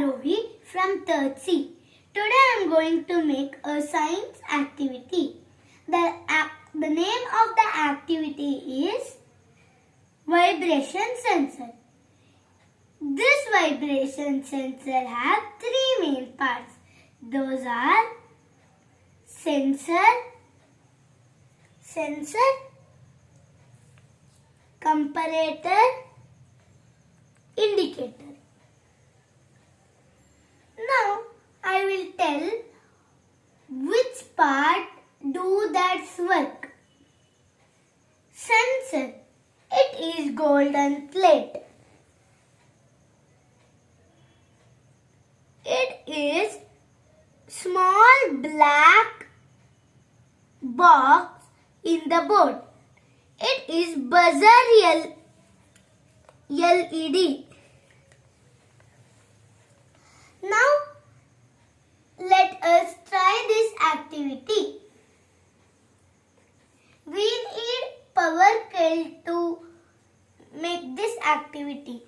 Aravi from 3rd C. Today I am going to make a science activity. The name of the activity is vibration sensor. This vibration sensor has 3 main parts. Those are sensor, comparator, indicator. Now I will tell which part do that work. Sensor. It is golden plate. It is small black box in the board. It is buzzer LED. Now let us try this activity. We need power cable to make this activity.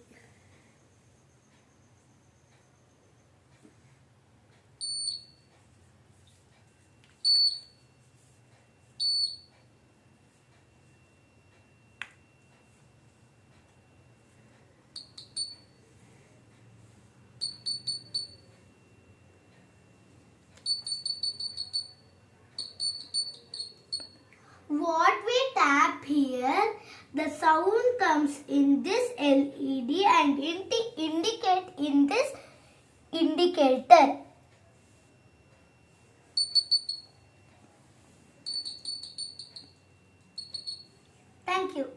What we tap here, the sound comes in this LED and indicate in this indicator. Thank you.